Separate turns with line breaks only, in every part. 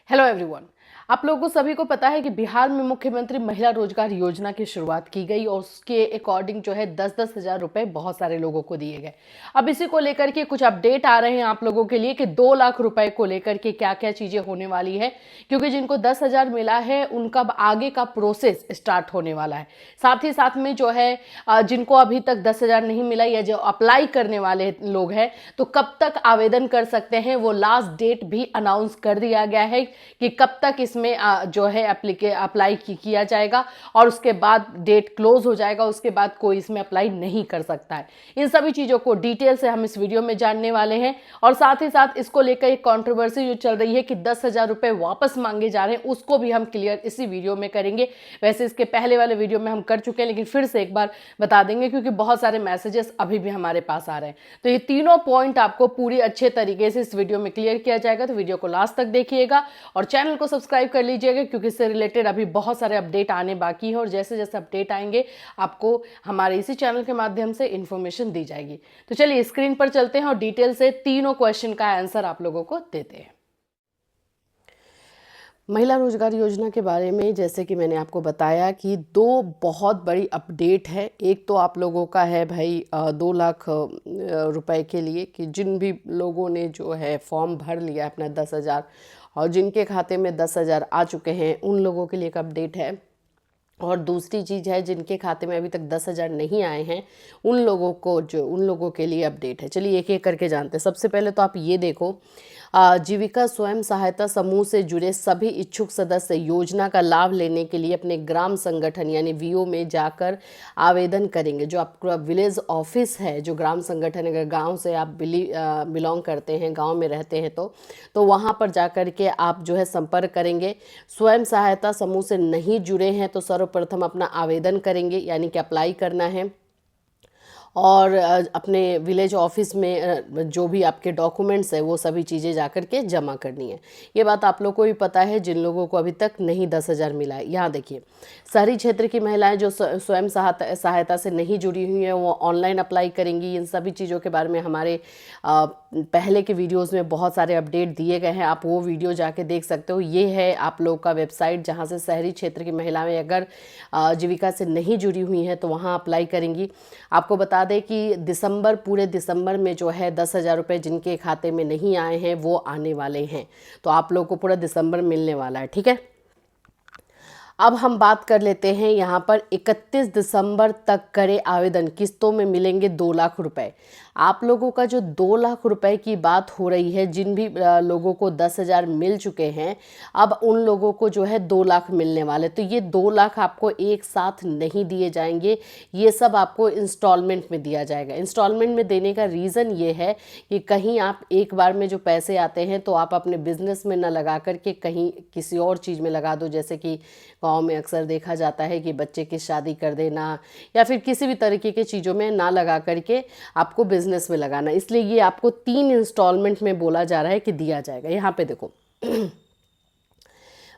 Hello everyone. आप लोगों को सभी को पता है कि बिहार में मुख्यमंत्री महिला रोजगार योजना की शुरुआत की गई और उसके अकॉर्डिंग जो है 10-10 हजार रुपए बहुत सारे लोगों को दिए गए। अब इसी को लेकर के कुछ अपडेट आ रहे हैं आप लोगों के लिए कि 2 लाख रुपए को लेकर के क्या क्या चीजें होने वाली है, क्योंकि जिनको 10,000 मिला है उनका आगे का प्रोसेस स्टार्ट होने वाला है। साथ ही साथ में जो है जिनको अभी तक 10,000 नहीं मिला या जो अप्लाई करने वाले लोग हैं तो कब तक आवेदन कर सकते हैं, वो लास्ट डेट भी अनाउंस कर दिया गया है कि कब तक इसमें जो है अप्लाई किया जाएगा और उसके बाद डेट क्लोज हो जाएगा। उसके बाद कोई इसमें अप्लाई नहीं कर सकता है। इन सभी चीजों को डिटेल से हम इस वीडियो में जानने वाले हैं और साथ ही साथ इसको लेकर एक कंट्रोवर्सी जो चल रही है कि 10,000 रुपए वापस मांगे जा रहे हैं, उसको भी हम क्लियर इसी वीडियो में करेंगे। वैसे इसके पहले वाले वीडियो में हम कर चुके हैं, लेकिन फिर से एक बार बता देंगे क्योंकि बहुत सारे मैसेजेस अभी भी हमारे पास आ रहे हैं। तो ये तीनों पॉइंट आपको पूरी अच्छे तरीके से इस वीडियो में क्लियर किया जाएगा, तो वीडियो को लास्ट तक देखिएगा और चैनल को सब्सक्राइब कर लीजिएगा क्योंकि इससे रिलेटेड अभी बहुत सारे अपडेट आने बाकी हैं और जैसे जैसे अपडेट आएंगे आपको हमारे इसी चैनल के माध्यम से इंफॉर्मेशन दी जाएगी। तो चलिए स्क्रीन पर चलते हैं और डिटेल से तीनों क्वेश्चन का आंसर आप लोगों को देते हैं। महिला रोजगार योजना के बारे में जैसे कि मैंने आपको बताया कि दो बहुत बड़ी अपडेट है। एक तो आप लोगों का है भाई 2 लाख रुपए के लिए कि जिन भी लोगों ने जो है फॉर्म भर लिया अपना 10,000 और जिनके खाते में 10,000 आ चुके हैं उन लोगों के लिए एक अपडेट है। और दूसरी चीज़ है जिनके खाते में अभी तक 10,000 नहीं आए हैं उन लोगों के लिए अपडेट है। चलिए एक एक करके जानते हैं। सबसे पहले तो आप ये देखो, जीविका स्वयं सहायता समूह से जुड़े सभी इच्छुक सदस्य योजना का लाभ लेने के लिए अपने ग्राम संगठन यानी वीओ में जाकर आवेदन करेंगे। जो आपका विलेज ऑफिस है, जो ग्राम संगठन, अगर गांव से आप बिलोंग करते हैं, गांव में रहते हैं तो वहां पर जाकर के आप जो है संपर्क करेंगे। स्वयं सहायता समूह से नहीं जुड़े हैं तो सर्वप्रथम अपना आवेदन करेंगे यानी कि अप्लाई करना है और अपने विलेज ऑफिस में जो भी आपके डॉक्यूमेंट्स है वो सभी चीज़ें जाकर के जमा करनी है। ये बात आप लोग को भी पता है जिन लोगों को अभी तक नहीं 10,000 मिला है। यहाँ देखिए, शहरी क्षेत्र की महिलाएं जो स्वयं सहायता से नहीं जुड़ी हुई हैं वो ऑनलाइन अप्लाई करेंगी। इन सभी चीज़ों के बारे में हमारे पहले के वीडियोज़ में बहुत सारे अपडेट दिए गए हैं, आप वो वीडियो जाके देख सकते हो। ये है आप लोग का वेबसाइट जहाँ से शहरी क्षेत्र की महिलाएं अगर जीविका से नहीं जुड़ी हुई हैं तो वहाँ अप्लाई करेंगी। आपको बता दें कि पूरे दिसंबर में जो है 10,000 रुपये जिनके खाते में नहीं आए हैं वो आने वाले हैं, तो आप लोग को पूरा दिसंबर मिलने वाला है। ठीक है, अब हम बात कर लेते हैं यहाँ पर 31 दिसंबर तक करे आवेदन, किस्तों में मिलेंगे 2 लाख रुपए। आप लोगों का जो 2 लाख रुपए की बात हो रही है, जिन भी लोगों को 10,000 मिल चुके हैं अब उन लोगों को जो है 2 लाख मिलने वाले। तो ये 2 लाख आपको एक साथ नहीं दिए जाएंगे, ये सब आपको इंस्टॉलमेंट में दिया जाएगा। इंस्टॉलमेंट में देने का रीज़न ये है कि कहीं आप एक बार में जो पैसे आते हैं तो आप अपने बिजनेस में ना लगा करके कहीं किसी और चीज़ में लगा दो। जैसे कि गाँव में अक्सर देखा जाता है कि बच्चे की शादी कर देना या फिर किसी भी तरीके की चीज़ों में ना लगा करके आपको बिजनेस में लगाना। इसलिए ये आपको 3 इंस्टॉलमेंट में बोला जा रहा है कि दिया जाएगा। यहाँ पे देखो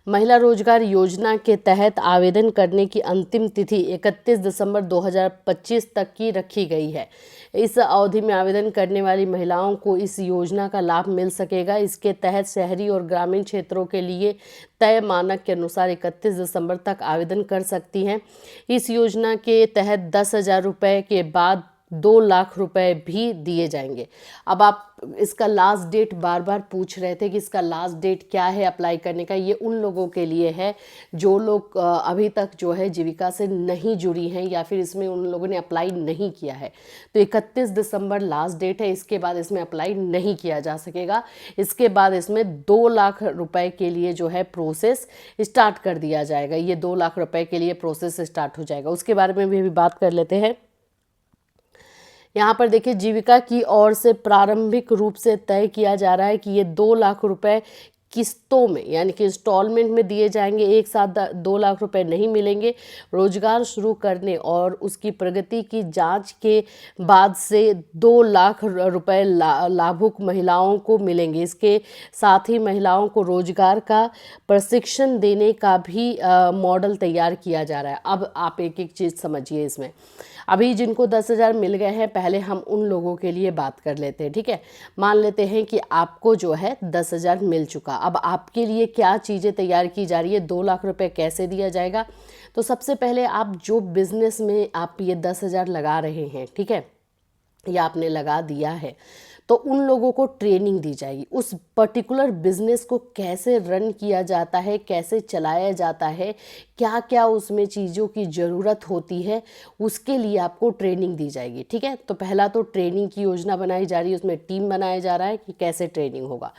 महिला रोजगार योजना के तहत आवेदन करने की अंतिम तिथि 31 दिसंबर 2025 तक की रखी गई है। इस अवधि में आवेदन करने वाली महिलाओं को इस योजना का लाभ मिल सकेगा। इसके तहत शहरी और ग्रामीण क्षेत्रों के लिए तय मानक के अनुसार 31 दिसंबर तक आवेदन कर सकती हैं। इस योजना के तहत 10,000 रुपये के बाद 2 लाख रुपए भी दिए जाएंगे। अब आप इसका लास्ट डेट बार बार पूछ रहे थे कि इसका लास्ट डेट क्या है अप्लाई करने का। ये उन लोगों के लिए है जो लोग अभी तक जो है जीविका से नहीं जुड़ी हैं या फिर इसमें उन लोगों ने अप्लाई नहीं किया है। तो 31 दिसंबर लास्ट डेट है, इसके बाद इसमें अप्लाई नहीं किया जा सकेगा। इसके बाद इसमें 2 लाख रुपए के लिए जो है प्रोसेस स्टार्ट कर दिया जाएगा। ये 2 लाख रुपए के लिए प्रोसेस स्टार्ट हो जाएगा। उसके बारे में भी बात कर लेते हैं। यहाँ पर देखिए, जीविका की ओर से प्रारंभिक रूप से तय किया जा रहा है कि ये 2 लाख रुपए किस्तों में यानी कि इंस्टॉलमेंट में दिए जाएंगे। एक साथ 2 लाख रुपए नहीं मिलेंगे। रोजगार शुरू करने और उसकी प्रगति की जांच के बाद से 2 लाख रुपए लाभुक महिलाओं को मिलेंगे। इसके साथ ही महिलाओं को रोजगार का प्रशिक्षण देने का भी मॉडल तैयार किया जा रहा है। अब आप एक एक चीज़ समझिए इसमें। अभी जिनको 10,000 मिल गए हैं, पहले हम उन लोगों के लिए बात कर लेते हैं। ठीक है, मान लेते हैं कि आपको जो है 10,000 मिल चुका। अब आपके लिए क्या चीज़ें तैयार की जा रही है, 2 लाख रुपए कैसे दिया जाएगा। तो सबसे पहले आप जो बिज़नेस में आप ये 10,000 लगा रहे हैं, ठीक है, या आपने लगा दिया है, तो उन लोगों को ट्रेनिंग दी जाएगी। उस पर्टिकुलर बिजनेस को कैसे रन किया जाता है, कैसे चलाया जाता है, क्या क्या उसमें चीज़ों की ज़रूरत होती है, उसके लिए आपको ट्रेनिंग दी जाएगी। ठीक है, तो पहला तो ट्रेनिंग की योजना बनाई जा रही है, उसमें टीम बनाया जा रहा है कि कैसे ट्रेनिंग होगा।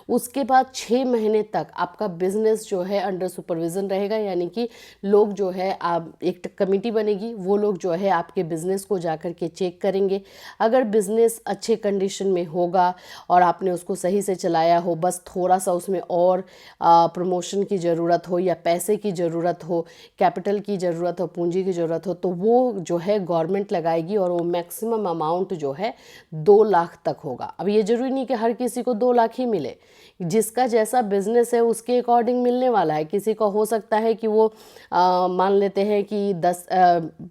उसके बाद 6 महीने तक आपका बिजनेस जो है अंडर सुपरविज़न रहेगा, यानी कि लोग जो है, आप एक कमेटी बनेगी, वो लोग जो है आपके बिज़नेस को जा कर के चेक करेंगे। अगर बिज़नेस अच्छे कंडीशन में होगा और आपने उसको सही से चलाया हो, बस थोड़ा सा उसमें और प्रमोशन की ज़रूरत हो या पैसे की ज़रूरत हो, कैपिटल की ज़रूरत हो, पूंजी की ज़रूरत हो, तो वो जो है गवर्नमेंट लगाएगी और वो मैक्सिमम अमाउंट जो है 2 लाख तक होगा। अब ये ज़रूरी नहीं कि हर किसी को 2 लाख ही मिले, जिसका जैसा बिजनेस है उसके अकॉर्डिंग मिलने वाला है। किसी का हो सकता है कि वो मान लेते हैं कि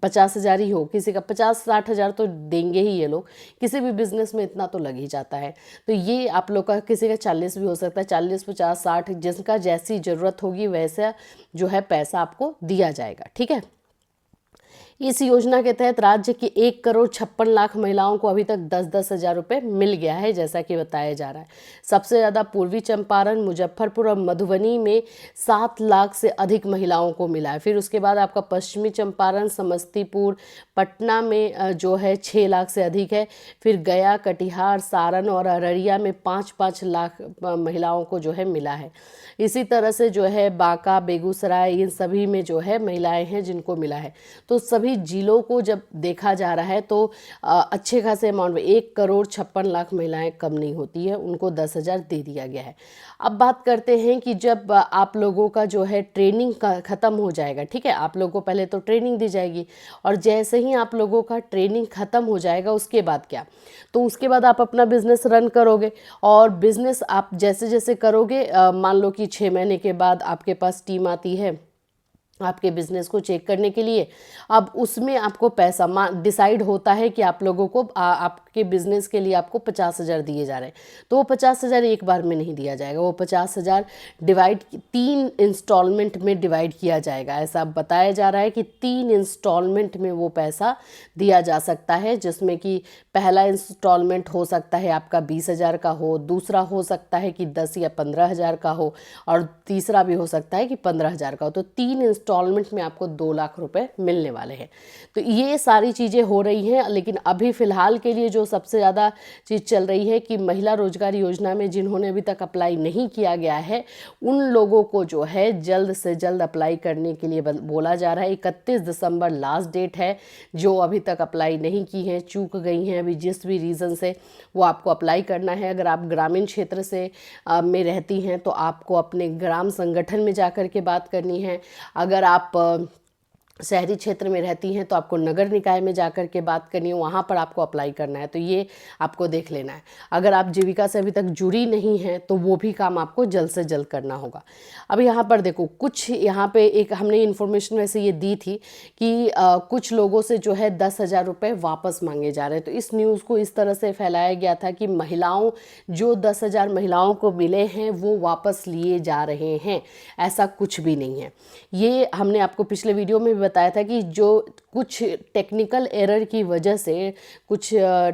50,000 ही हो, किसी का 50-60,000 तो देंगे ही ये लोग, किसी भी बिजनेस में इतना तो लग ही जाता है। तो ये आप लोग का किसी का 40 भी हो सकता है, 40, 50, 60, जिसका जैसी ज़रूरत होगी वैसा जो है पैसा आपको दिया जाएगा। ठीक है, इस योजना के तहत राज्य की 1,56,00,000 महिलाओं को अभी तक 10-10 हज़ार रुपये मिल गया है, जैसा कि बताया जा रहा है। सबसे ज़्यादा पूर्वी चंपारण, मुजफ्फरपुर और मधुबनी में 7 लाख से अधिक महिलाओं को मिला है। फिर उसके बाद आपका पश्चिमी चंपारण, समस्तीपुर, पटना में जो है 6 लाख से अधिक है। फिर गया, कटिहार, सारण और अररिया में 5-5 लाख महिलाओं को जो है मिला है। इसी तरह से जो है बांका, बेगूसराय, इन सभी में जो है महिलाएं हैं जिनको मिला है। तो सभी जिलों को जब देखा जा रहा है तो अच्छे खासे अमाउंट में 1,56,00,000 महिलाएं कम नहीं होती है, उनको 10,000 दे दिया गया है। अब बात करते हैं कि जब आप लोगों का जो है ट्रेनिंग का ख़त्म हो जाएगा, ठीक है, आप लोगों को पहले तो ट्रेनिंग दी जाएगी और जैसे ही आप लोगों का ट्रेनिंग ख़त्म हो जाएगा उसके बाद क्या, तो उसके बाद आप अपना बिजनेस रन करोगे और बिजनेस आप जैसे जैसे करोगे, मान लो कि 6 महीने के बाद आपके पास टीम आती है आपके बिजनेस को चेक करने के लिए। अब उसमें आपको पैसा डिसाइड होता है कि आप लोगों को आपके बिजनेस के लिए आपको 50,000 दिए जा रहे हैं, तो वो 50,000 एक बार में नहीं दिया जाएगा, वो 50,000 डिवाइड 3 इंस्टॉलमेंट में डिवाइड किया जाएगा। ऐसा बताया जा रहा है कि 3 इंस्टॉलमेंट में वो पैसा दिया जा सकता है, जिसमें कि पहला इंस्टॉलमेंट हो सकता है आपका 20,000 का हो, दूसरा हो सकता है कि 10 या 15,000 का हो और तीसरा भी हो सकता है कि 15,000 का हो। तो 3 इंस्टॉलमेंट में आपको 2 लाख रुपए मिलने वाले हैं। तो ये सारी चीज़ें हो रही हैं, लेकिन अभी फ़िलहाल के लिए जो सबसे ज़्यादा चीज़ चल रही है कि महिला रोजगार योजना में जिन्होंने अभी तक अप्लाई नहीं किया गया है उन लोगों को जो है जल्द से जल्द अप्लाई करने के लिए बोला जा रहा है। 31 दिसंबर लास्ट डेट है। जो अभी तक अप्लाई नहीं की हैं, चूक गई हैं अभी जिस भी रीज़न से, वो आपको अप्लाई करना है। अगर आप ग्रामीण क्षेत्र से में रहती हैं तो आपको अपने ग्राम संगठन में जाकर के बात करनी है। अगर आप शहरी क्षेत्र में रहती हैं तो आपको नगर निकाय में जाकर के बात करनी है, वहाँ पर आपको अप्लाई करना है। तो ये आपको देख लेना है। अगर आप जीविका से अभी तक जुड़ी नहीं हैं तो वो भी काम आपको जल्द से जल्द करना होगा। अब यहाँ पर देखो, कुछ यहाँ पे एक हमने इन्फॉर्मेशन वैसे ये दी थी कि कुछ लोगों से जो है 10,000 रुपये वापस मांगे जा रहे हैं। तो इस न्यूज़ को इस तरह से फैलाया गया था कि महिलाओं, जो 10,000 महिलाओं को मिले हैं वो वापस लिए जा रहे हैं। ऐसा कुछ भी नहीं है। ये हमने आपको पिछले वीडियो में बताया था कि जो कुछ टेक्निकल एरर की वजह से, कुछ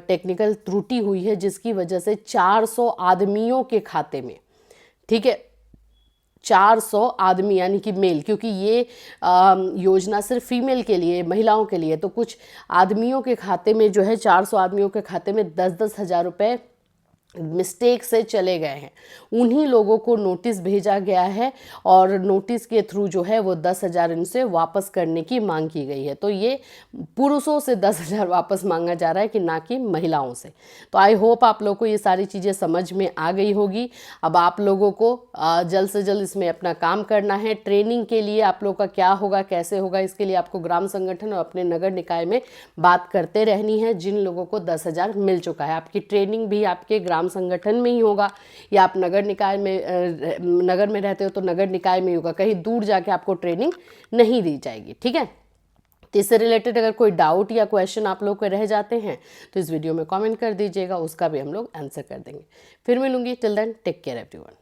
टेक्निकल त्रुटि हुई है जिसकी वजह से 400 आदमियों के खाते में, ठीक है, 400 आदमी यानी कि मेल, क्योंकि ये योजना सिर्फ फीमेल के लिए, महिलाओं के लिए, तो कुछ आदमियों के खाते में जो है 400 आदमियों के खाते में 10-10 हज़ार रुपये मिस्टेक से चले गए हैं। उन्हीं लोगों को नोटिस भेजा गया है और नोटिस के थ्रू जो है वो 10,000 इनसे वापस करने की मांग की गई है। तो ये पुरुषों से 10,000 वापस मांगा जा रहा है कि ना कि महिलाओं से। तो आई होप आप लोगों को ये सारी चीज़ें समझ में आ गई होगी। अब आप लोगों को जल्द से जल्द इसमें अपना काम करना है। ट्रेनिंग के लिए आप लोगों का क्या होगा, कैसे होगा, इसके लिए आपको ग्राम संगठन और अपने नगर निकाय में बात करते रहनी है। जिन लोगों को 10,000 मिल चुका है, आपकी ट्रेनिंग भी आपके ग्राम संगठन में ही होगा, या आप नगर निकाय में नगर में रहते हो तो नगर निकाय में ही होगा, कहीं दूर जाके आपको ट्रेनिंग नहीं दी जाएगी। ठीक है, तो इससे रिलेटेड अगर कोई डाउट या क्वेश्चन आप लोग को रह जाते हैं तो इस वीडियो में कमेंट कर दीजिएगा, उसका भी हम लोग आंसर कर देंगे। फिर मिलूंगी, till then take care everyone.